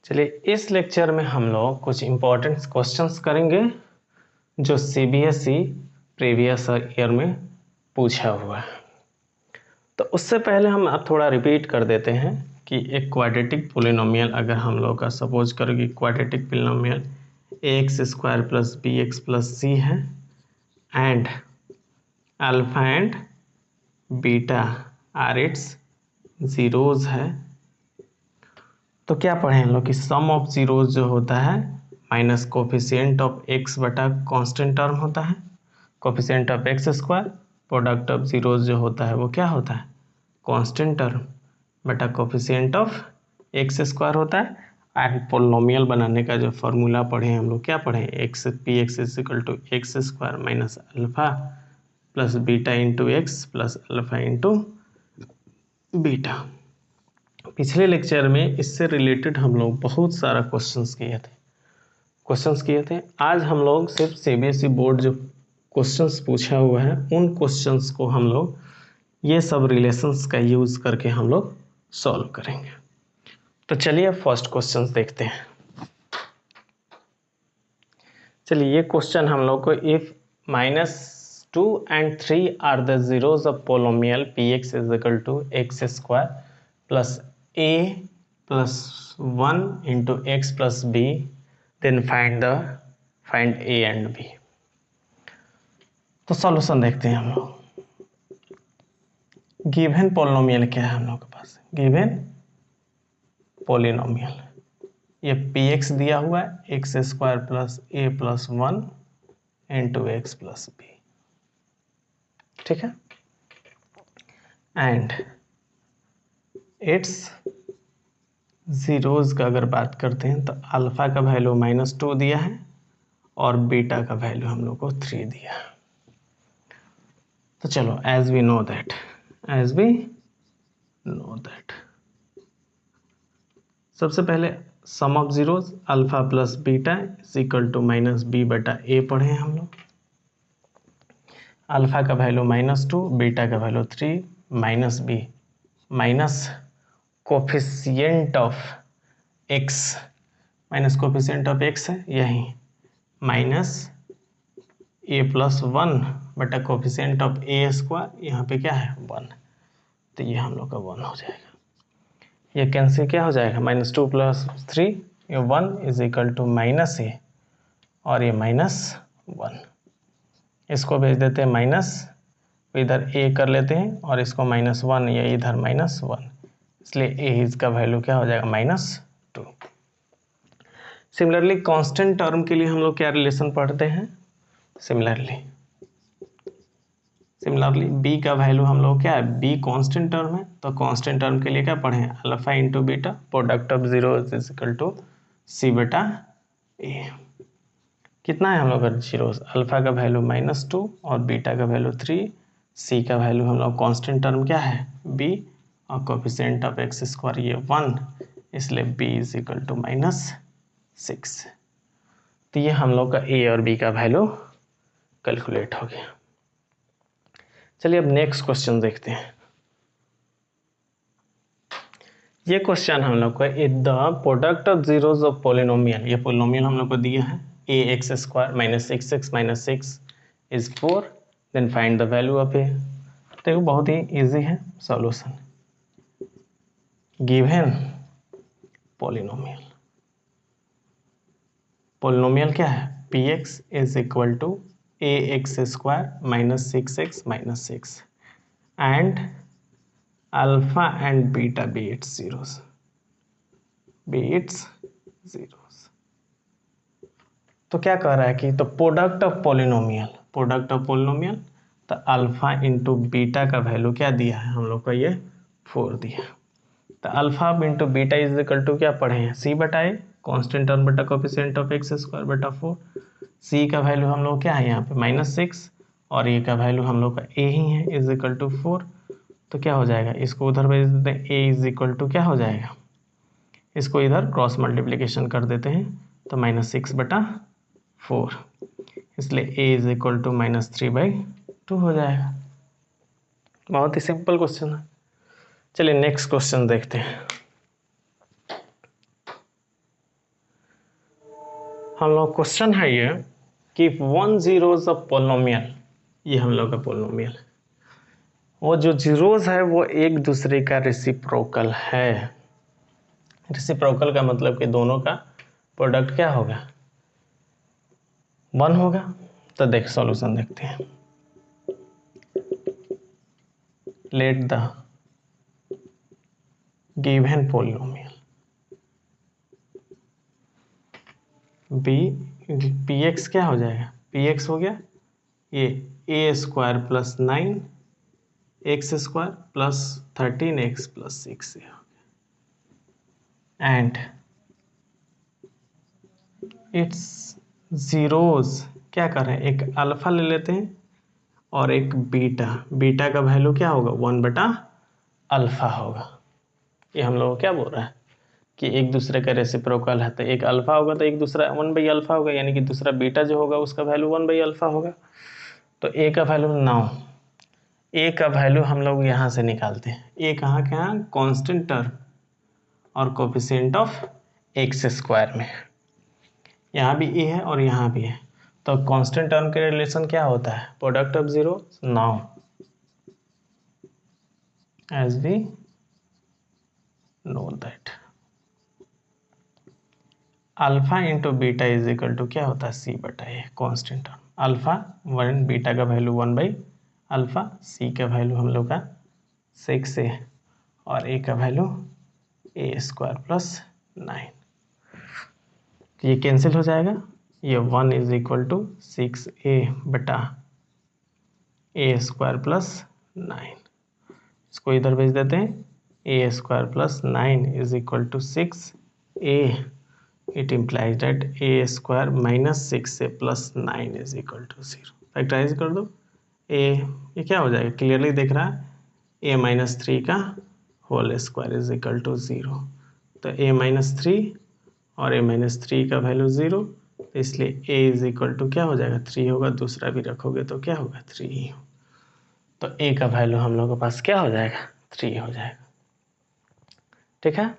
चलिए इस लेक्चर में हम लोग कुछ इम्पोर्टेंट क्वेश्चंस करेंगे जो सीबीएसई प्रीवियस ईयर में पूछा हुआ है। तो उससे पहले हम अब थोड़ा रिपीट कर देते हैं कि एक क्वाड्रेटिक पोलिनोमियल अगर हम लोग का सपोज करो कि quadratic polynomial ax square plus B X plus C है and alpha and beta are its zeros है, तो क्या पढ़े हम लोग कि सम ऑफ जीरोज जो होता है माइनस कोफिशिएंट ऑफ एक्स बटा कांस्टेंट टर्म होता है, coefficient of x square product of zeros जो होता है वो क्या होता है कांस्टेंट टर्म बटा कोफिशिएंट ऑफ एक्स स्क्वायर होता है। एंड पोलिनोमियल बनाने का जो फॉर्मूला पढ़े हम लोग क्या पढ़े x p x is equal to x square minus alpha plus beta into x plus alpha into beta. पिछले लेक्चर में इससे रिलेटेड हम लोग बहुत सारा क्वेश्चंस किए थे। आज हम लोग सिर्फ सीबीएसई बोर्ड जो क्वेश्चंस पूछा हुआ है उन क्वेश्चंस को हम लोग ये सब रिलेशंस का यूज़ करके हम लोग सॉल्व करेंगे। तो चलिए फर्स्ट क्वेश्चंस देखते हैं। चलिए ये क्वेश्चन हम लोग को if -2 and 3 are the zeros of polynomial p x is equal to x square plus a plus 1 into x plus b, then find a and b। तो सॉल्यूशन देखते हैं हम लोग। गिवन पोलिनोमियल क्या है हम लोग के पास, गिवन पोलिनोमियल ये px दिया हुआ है X square plus A plus 1 into x plus B, ठीक है। एंड इट्स जीरोज का अगर बात करते हैं तो अल्फा का वैल्यू -2 दिया है और बीटा का वैल्यू हम लोग को 3 दिया है। तो चलो एज वी नो दैट सबसे पहले sum of zeros alpha plus beta is equal to minus B बटा ए पढ़े हैं हम लोग। अल्फा का वैल्यू -2 बीटा का value 3 minus B minus coefficient of X minus coefficient of X है यही माइनस ए प्लस 1 बटा कोफिशिएंट ऑफ ए स्क्वायर यहाँ पे क्या है 1, तो ये हम लोग का 1 हो जाएगा। ये कैंसिल क्या हो जाएगा -2 प्लस 3 ये 1 इज इक्वल टू माइनस ए और ये -1, इसको भेज देते हैं माइनस, इधर ए कर लेते हैं और इसको -1 ये इधर -1, इसलिए ए इसका वैल्यू क्या हो जाएगा -2। सिमिलरली कांस्टेंट टर्म के लिए हम लोग क्या रिलेशन पढ़ते हैं, सिमिलरली बी का वैल्यू हम लोग क्या है बी कांस्टेंट टर्म है, तो कांस्टेंट टर्म के लिए क्या पढ़े हैं alpha into beta product of zero is equal to C बटा ए। कितना है हम लोग का जीरो, अल्फा का वैल्यू -2 और बीटा का वैल्यू 3, सी का वैल्यू हम लोग कांस्टेंट टर्म क्या है बी और कोफिशिएंट ऑफ एक्स स्क्वायर ये 1, इसलिए b इज इक्वल टू -6। तो ये हम लोग का a और b का वैल्यू कैलकुलेट हो गया। चलिए अब नेक्स्ट क्वेश्चन देखते हैं। ये क्वेश्चन हम लोग को if the product of zeros of polynomial, ये पोलिनोमियल हम लोग को दिया है a x square minus 6 is 4, then find the value of a। देखो बहुत ही इजी है सॉल्यूशन। गिवन पोलिनोमियल क्या है px is equal to a x square minus 6 and alpha and beta be its zeros. तो क्या कह रहा है कि तो प्रोडक्ट ऑफ पोलिनोमियल तो अल्फा इंटू बीटा का वैल्यू क्या दिया है हम लोग का ये 4 दिया। तो alpha into beta is equal to क्या पढ़े हैं सी बटा ए कॉन्स्टेंट टर्म बटा कोफिशिएंट ऑफ एक्स स्क्वायर बटा 4। सी का वैल्यू हम लोग क्या है यहाँ पे -6 और ए का वैल्यू हम लोग का ए ही है इज इक्वल टू 4। तो क्या हो जाएगा इसको उधर भेज देते हैं ए इज इक्वल टू क्या हो जाएगा, इसको इधर क्रॉस मल्टीप्लिकेशन कर देते हैं तो -6 बटा 4, इसलिए ए इज इक्वल टू -3/2 हो जाएगा। बहुत ही सिंपल क्वेश्चन है। चलिए नेक्स्ट क्वेश्चन देखते हैं। हम लोग क्वेश्चन है ये कि 1 zeros ऑफ पोलिनोमियल, ये हम लोग का पोलिनोमियल, वो जो जीरोज है वो एक दूसरे का रेसिप्रोकल है। रेसिप्रोकल का मतलब कि दोनों का प्रोडक्ट क्या होगा, 1 होगा। तो देख सॉल्यूशन देखते हैं। Let the given polynomial be, P X क्या हो जाएगा, पी एक्स हो गया ये ए square plus 9 X square plus 13 X plus 6 and its zeros क्या कर रहे हैं, एक अल्फा ले लेते हैं और एक बीटा। बीटा का वैल्यू क्या होगा, 1/अल्फा होगा। ये हम लोग क्या बोल रहा है कि एक दूसरे का रेसिप्रोकल है, तो एक अल्फा होगा तो एक दूसरा 1/अल्फा होगा, यानी कि दूसरा बीटा जो होगा उसका वैल्यू 1/अल्फा होगा। तो ए का वैल्यू 9, ए का वैल्यू हम लोग यहाँ से निकालते हैं। ए कहाँ के यहाँ, कॉन्स्टेंट टर्म और कोफिशिएंट ऑफ एक्स स्क्वायर में, यहाँ भी ए है और यहाँ भी है। तो कांस्टेंट टर्म के रिलेशन क्या होता है, product of zero. Now as we know that alpha into beta is equal to क्या होता है, सी बटा A. Constant term alpha 1, beta का वैल्यू 1/अल्फा, सी का वैल्यू हम लोग का 6a और ए का वैल्यू ए स्क्वायर प्लस 9। ये कैंसिल हो जाएगा, ये 1 इज इक्वल टू 6a बटा ए स्क्वायर प्लस 9। इसको इधर भेज देते हैं, A square plus 9 is equal to 6a। It implies that A square minus 6a plus 9 is equal to 0। Factorise कर दो, ये क्या हो जाएगा, क्लियरली दिख रहा है, a-3 का whole square is equal to 0। तो a-3 और a-3 का वैल्यू 0, तो इसलिए a इज इक्वल टू क्या हो जाएगा, 3 होगा। दूसरा भी रखोगे तो क्या होगा, 3 ही हो। तो a का वैल्यू हम लोग के पास क्या हो जाएगा, 3 हो जाएगा। ठीक है,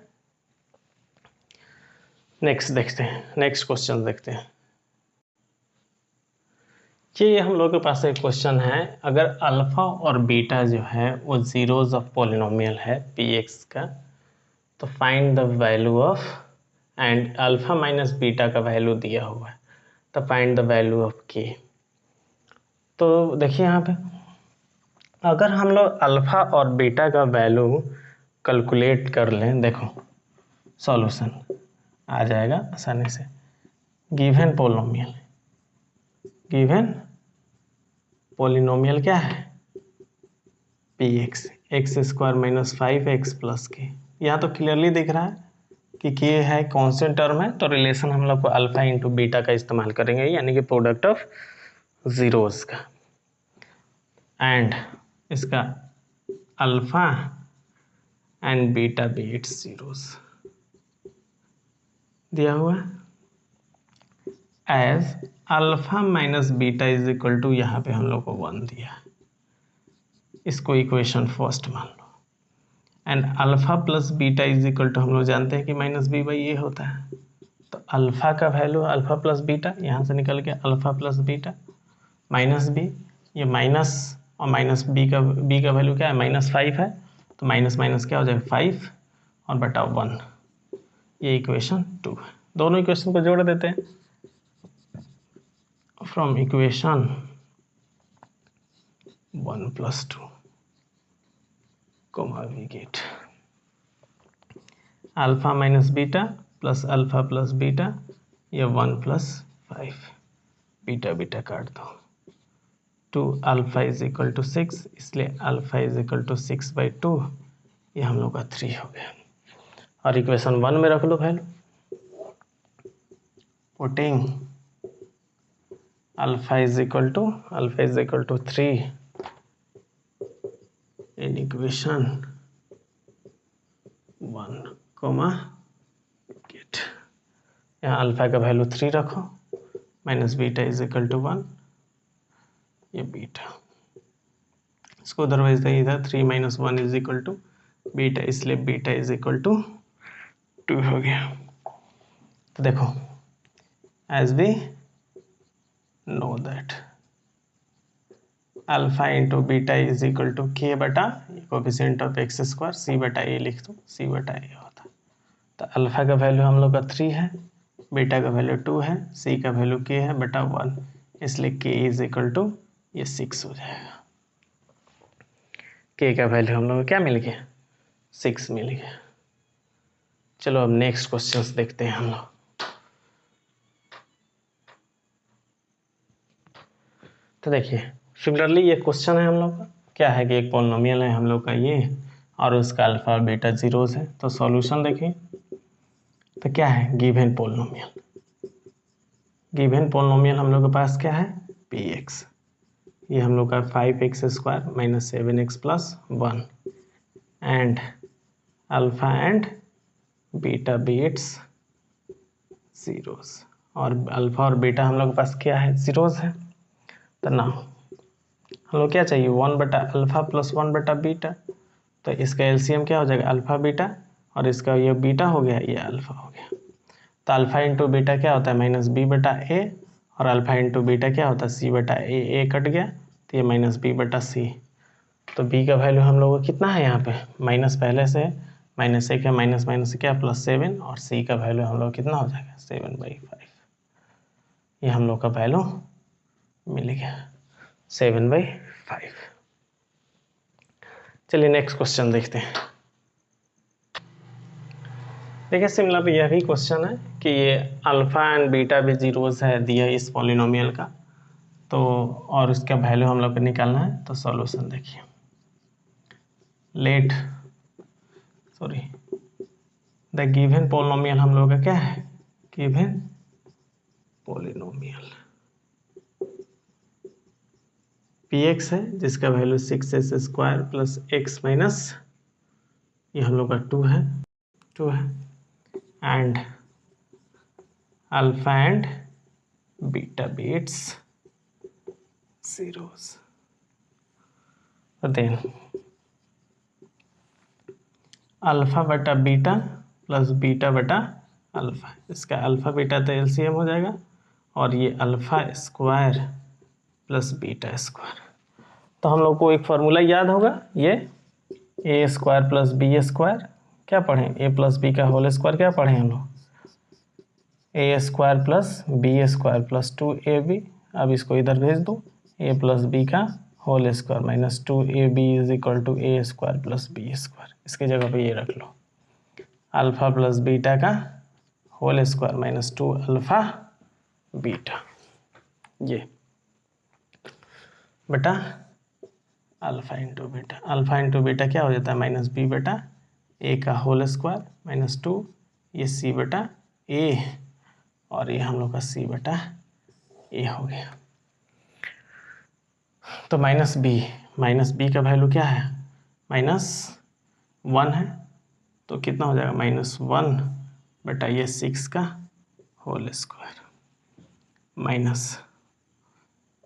नेक्स्ट देखते हैं, नेक्स्ट क्वेश्चन देखते हैं। ये हम लोग के पास एक क्वेश्चन है, अगर अल्फा और बीटा जो है वो जीरोज ऑफ पोलिनोमियल है पी एक्स का, तो find the value of, and alpha minus beta का वैल्यू दिया हुआ है, तो फाइंड द वैल्यू ऑफ के। तो देखिए यहाँ पे अगर हम लोग अल्फा और बीटा का वैल्यू कैलकुलेट कर लें, देखो सॉल्यूशन आ जाएगा आसानी से। गिवन पोलिनोमियल, गिवन पोलिनोमियल क्या है, P x, x square minus 5x plus के। यहाँ तो क्लियरली दिख रहा है कि के है कांस्टेंट टर्म है, तो रिलेशन हम लोग को अल्फा इंटू बीटा का इस्तेमाल करेंगे, यानी कि प्रोडक्ट ऑफ जीरोस का। एंड इसका alpha and beta be its zeros दिया हुआ है। As alpha minus beta is equal to, यहाँ पे हम लोग को 1 दिया है, इसको इक्वेशन फर्स्ट मान लो। And alpha plus beta is equal to हम लोग जानते हैं कि माइनस बी बाई ए होता है। तो अल्फा का वैल्यू अल्फा प्लस बीटा, यहाँ से निकल के alpha plus beta minus b, ये माइनस और माइनस बी का वैल्यू क्या है, -5 है, तो माइनस माइनस क्या हो जाएगा 5 और बटा 1, ये इक्वेशन 2 है। दोनों इक्वेशन को जोड़ देते हैं। From equation 1 + 2 we get alpha minus beta plus alpha plus beta, ये 1 + 5, बीटा बीटा काट दो, 2 अल्फा इज इक्वल टू 6, इसलिए अल्फा इज इक्वल टू 6/2, ये हम लोग का 3 हो गया। और इक्वेशन 1 में रख लो value, putting alpha is equal to 3 in equation 1, get. यहाँ अल्फा का वैल्यू 3 रखो, minus beta is equal to 1, ये बीटा, इसको अदरवाइज नहीं था, 3 - 1 इज इक्वल टू बीटा, इसलिए बीटा इज इक्वल टू 2 हो गया। तो देखो as we know that alpha into beta is equal to के बटा coefficient of x square c बटा ए लिख दो, सी बटा ए होता है। तो अल्फा का वैल्यू हम लोग का 3 है, बीटा का वैल्यू 2 है, सी का वैल्यू के है बटा 1, इसलिए के इज इक्वल टू ये 6 हो जाएगा। के का वैल्यू हम लोग को क्या मिल गया, 6 मिल गया। चलो अब नेक्स्ट क्वेश्चंस देखते हैं हम लोग। तो देखिए सिमिलरली ये क्वेश्चन है हम लोग का, क्या है कि एक पॉलिनोमियल है हम लोग का ये, और उसका अल्फा बीटा जीरोस है। तो सॉल्यूशन देखिए, तो क्या है गिवन पॉलिनोमियल, गिवन पॉलिनोमियल हम लोग के पास क्या है px, ये हम लोग का 5x square minus 7x plus 1 and alpha and beta be its zeros, और अल्फा और बीटा हम लोग के पास क्या है जीरोस है। तो ना हम लोग क्या चाहिए 1 बटा अल्फा प्लस 1 बटा बीटा, तो इसका एलसीएम क्या हो जाएगा अल्फा बीटा, और इसका ये बीटा हो गया ये अल्फा हो गया। तो अल्फा इंटू बीटा क्या होता है माइनस बी बटा ए, और अल्फा इंटू बीटा क्या होता है सी बटा ए कट गया तो ये माइनस बी बटा सी। तो बी का वैल्यू हम लोग को कितना है यहाँ पे माइनस पहले से माइनस 1 है, माइनस माइनस क्या प्लस 7, और सी का वैल्यू हम लोग कितना हो जाएगा 7/5, ये हम लोग का वैल्यू मिल गया 7/5। चलिए नेक्स्ट क्वेश्चन देखते हैं। देखिए सिमिलर यह भी क्वेश्चन है कि ये अल्फा एंड बीटा भी जीरोस है दिया इस पॉलिनोमियल का, तो और उसका वैल्यू हम लोग को निकालना है। तो सॉल्यूशन देखिए, let sorry the given polynomial हम लोग का क्या है गिवन पॉलिनोमियल px है जिसका value 6s square plus x minus ये हम लोग का 2 है and alpha and beta be its zeros, then alpha बटा बीटा प्लस बीटा बटा अल्फा, इसका अल्फा बीटा तो एलसीएम हो जाएगा, और ये alpha square plus beta square. तो हम लोग को एक फार्मूला याद होगा, ये ए स्क्वायर प्लस बी स्क्वायर क्या पढ़ें ए प्लस बी का होल स्क्वायर क्या पढ़ें हम लोग ए square plus B square plus 2ab। अब इसको इधर भेज दो, ए प्लस बी का whole square minus 2ab is equal to A square plus B square, इसकी जगह पे ये रख लो अल्फा प्लस बीटा का whole square minus 2 alpha beta, ये बेटा अल्फा इंटू बीटा क्या हो जाता है माइनस बी बटा ए का होल स्क्वायर माइनस 2 ये सी बटा ए, और ये हम लोग का सी बटा ए हो गया। तो माइनस बी का वैल्यू क्या है -1 है, तो कितना हो जाएगा -1 बटा ये 6 का होल स्क्वायर माइनस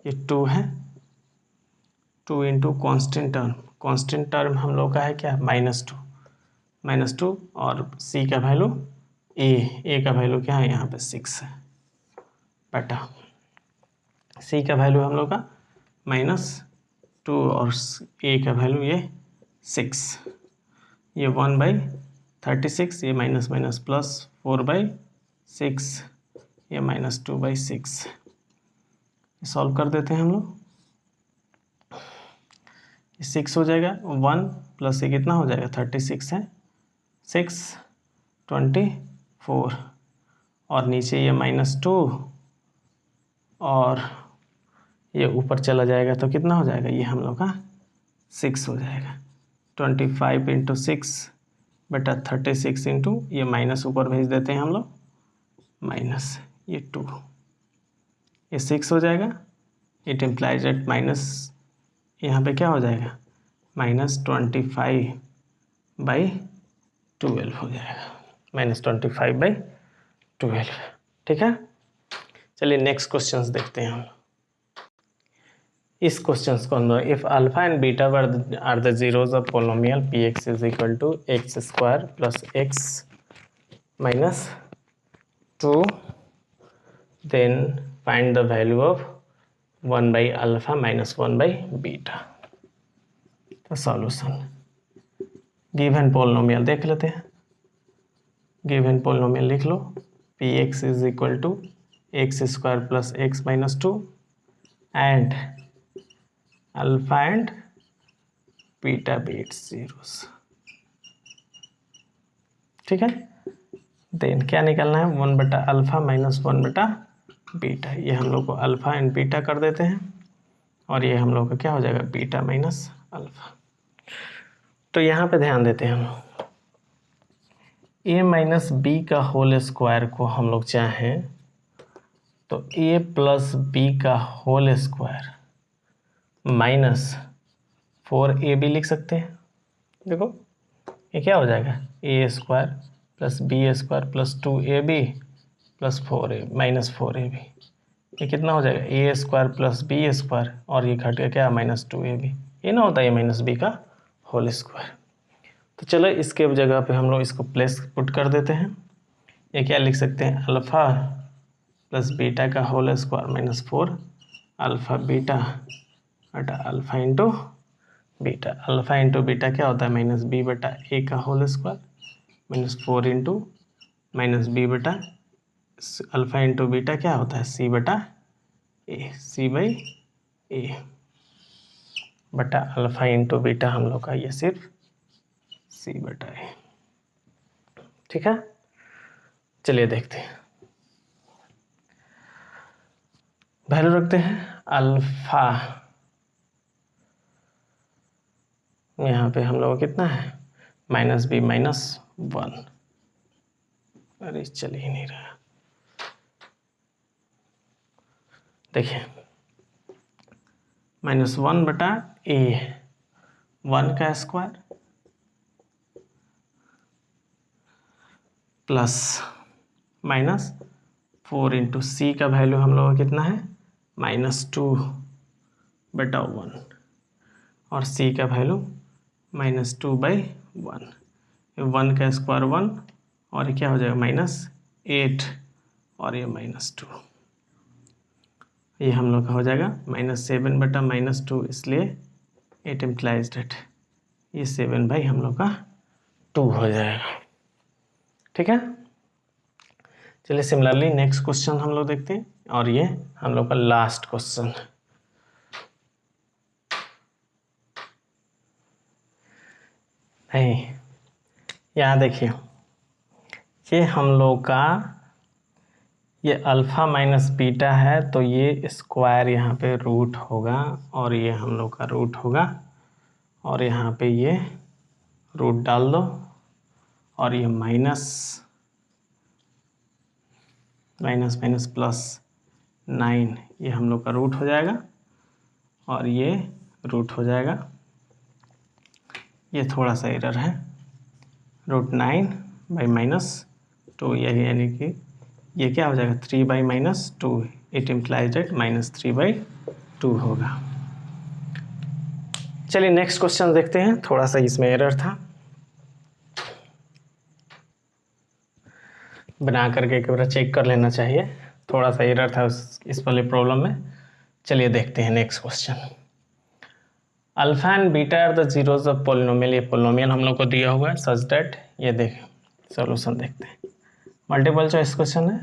ये 2 है, 2 इंटू कॉन्स्टेंट टर्म हम लोग का है क्या -2, और सी का वैल्यू ए का वैल्यू क्या है यहाँ पे 6 है बटा सी का वैल्यू हम लोग का -2 और ए का वैल्यू ये 6, ये 1/36, ये माइनस माइनस प्लस 4/6, ये -2/6। सॉल्व कर देते हैं हम लोग, 6 हो जाएगा 1 प्लस ये कितना हो जाएगा 36 है 6 24, और नीचे ये -2 और ये ऊपर चला जाएगा तो कितना हो जाएगा ये हम लोग का 6 हो जाएगा 25 इंटू 6 बटा 36 इंटू ये माइनस ऊपर भेज देते हैं हम लोग माइनस ये 2, ये 6 हो जाएगा, इट इम्प्लाइज एट माइनस यहाँ पे क्या हो जाएगा -25/12 हो जाएगा -25/12। ठीक है, चलिए नेक्स्ट क्वेश्चंस देखते हैं हम। इस क्वेश्चंस को अंदर if alpha and beta are the zeros of polynomial px is equal to x square plus x minus 2 then find the value of 1/α minus 1/β। तो सॉल्यूशन गिवन पोलिनोमियल देख लेते हैं। गिवन पोलिनोमियल लिख लो, px is equal to x square plus x minus 2 and alpha and beta be its zeros. ठीक है, then क्या निकलना है, 1/α माइनस 1/β। ये हम लोग को अल्फा एंड बीटा कर देते हैं और ये हम लोग का क्या हो जाएगा, बीटा माइनस अल्फा। तो यहाँ पे ध्यान देते हैं हम लोग, a माइनस बी का होल स्क्वायर को हम लोग चाहें तो a प्लस बी का होल स्क्वायर माइनस 4ab लिख सकते हैं। देखो ये क्या हो जाएगा, a square plus B square plus 2ab plus 4a minus 4ab। ये कितना हो जाएगा, a square plus B square और ये घट गया क्या, माइनस 2ab। ये ना होता है a माइनस बी का होल स्क्वायर। तो चलो इसके जगह पे हम लोग इसको प्लेस पुट कर देते हैं। ये क्या लिख सकते हैं, अल्फ़ा प्लस बीटा का whole square minus 4 alpha beta बटा alpha into beta. Alpha into beta क्या होता है, माइनस बी बटा ए का whole square minus 4 into minus B बटा अल्फ़ा इंटू बीटा क्या होता है, सी बटा ए, सी बाई ए बटा अल्फ़ा इंटू बीटा हम लोग का ये सिर्फ सी बटा ए। ठीक है, चलिए देखते हैं। वैल्यू रखते हैं अल्फा, यहाँ पे हम लोग कितना है, माइनस बी माइनस 1। अरे चल ही नहीं रहा, देखिए माइनस 1 बटा ए 1 का स्क्वायर प्लस माइनस 4 इंटू सी का वैल्यू हम लोग का कितना है, माइनस 2 बटा 1 और सी का वैल्यू माइनस 2/1। 1 का स्क्वायर 1 और ये क्या हो जाएगा, माइनस 8 और ये माइनस 2। ये हम लोग का हो जाएगा माइनस 7 बटा माइनस 2, इसलिए 8 इम्प्लाइज डेट ये 7 बाई हम लोग का 2 हो जाएगा। ठीक है, चलिए सिमिलरली नेक्स्ट क्वेश्चन हम लोग देखते हैं और ये हम लोग का लास्ट क्वेश्चन। नहीं, यहाँ देखिए ये हम लोग का ये अल्फ़ा माइनस बीटा है, तो ये स्क्वायर यहाँ पे रूट होगा और ये हम लोग का रूट होगा और यहाँ पे ये रूट डाल दो और ये माइनस माइनस माइनस प्लस 9 ये हम लोग का रूट हो जाएगा और ये रूट हो जाएगा। ये थोड़ा सा एरर है, √9 बाई माइनस 2, यही यानी कि ये क्या हो जाएगा, 3 by minus 2। It implies date minus 3/2 होगा। चलिए नेक्स्ट क्वेश्चन देखते हैं, थोड़ा सा इसमें एरर था, बना करके एक बार चेक कर लेना चाहिए, थोड़ा सा एरर था इस वाले प्रॉब्लम में। चलिए देखते हैं next question. Alpha and beta are the zeros of polynomial. ये पोलिनोमियल हम लोग को दिया हुआ है सच दैट, ये देखें सॉल्यूशन देखते हैं। मल्टीपल चॉइस क्वेश्चन है।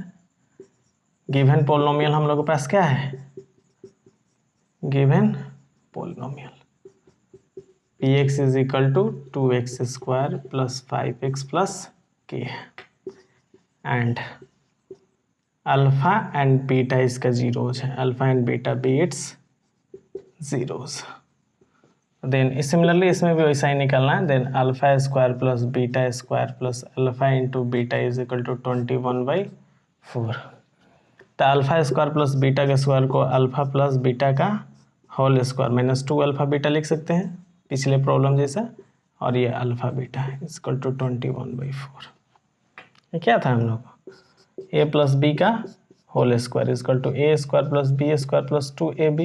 गिवन पोलिनोमियल हम लोग के पास क्या है, given polynomial px is equal to 2x square plus 5x plus k and alpha and beta इसका जीरोज है, alpha and beta be its zeros. Then similarly इसमें भी वैसा ही निकलना है। Then alpha square plus beta square plus alpha into beta is equal to 21/4। तो alpha square plus beta के स्क्वायर को अल्फा प्लस बीटा का whole square minus 2 alpha beta लिख सकते हैं पिछले प्रॉब्लम जैसा, और ये अल्फा बीटा है इक्वल टू 21/4। ये क्या था हम लोग, ए प्लस बी का whole square equal to A square plus B square plus 2ab।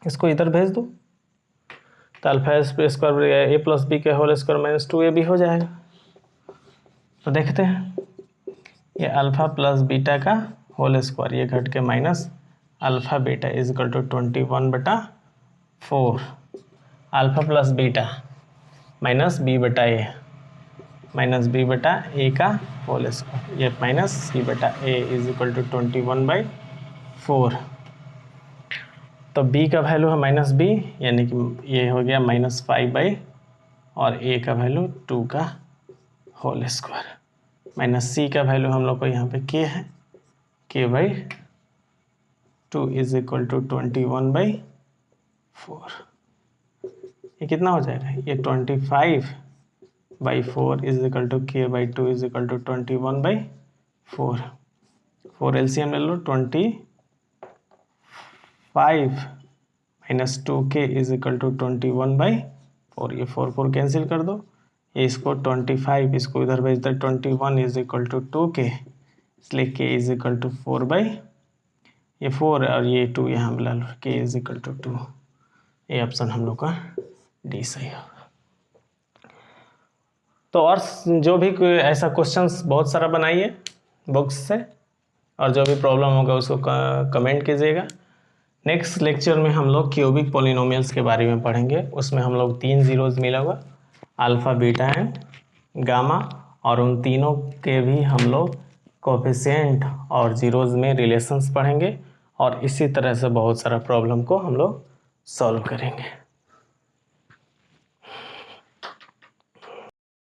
इसको इधर भेज दो तो alpha square a plus b के होल स्क्वायर माइनस 2ab हो जाएगा। तो देखते हैं ये अल्फा प्लस बीटा का होल स्क्वायर, ये घट के minus alpha beta is equal to 21/4 alpha plus beta minus B बटा ए का होल स्क्वायर, ये माइनस सी बटा ए इज इक्वल टू 21/4। तो b का वैल्यू है माइनस बी, यानी कि ये हो गया -5 और a का वैल्यू 2 का होल स्क्वायर, माइनस c का वैल्यू हम लोग को यहाँ पे k है, k/2 इज इक्वल टू 21/4। ये कितना हो जाएगा, ये 25/4 is equal to k/2 is equal to 21/4। 4 LCM ले लो, 25 minus 2k is equal to 21/4। ये 4 कैंसिल कर दो, ये इसको 25 इसको इधर भेज दो, 21 इज इक्वल टू 2k, इसलिए k इज इक्वल टू 4 और ये 2 यहाँ मिला लो, k इज इक्वल टू 2। ये ऑप्शन हम लोग का डी सही होगा। तो और जो भी कोई ऐसा क्वेश्चंस बहुत सारा बनाइए बुक्स से, और जो भी प्रॉब्लम होगा उसको कमेंट कीजिएगा। नेक्स्ट लेक्चर में हम लोग क्यूबिक पॉलिनोमियल्स के बारे में पढ़ेंगे। उसमें हम लोग 3 जीरोज़ मिला हुआ, अल्फ़ा बीटा एंड गामा, और उन तीनों के भी हम लोग कोफिशिएंट और जीरोज़ में रिलेशंस पढ़ेंगे, और इसी तरह से बहुत सारा प्रॉब्लम को हम लोग सॉल्व करेंगे।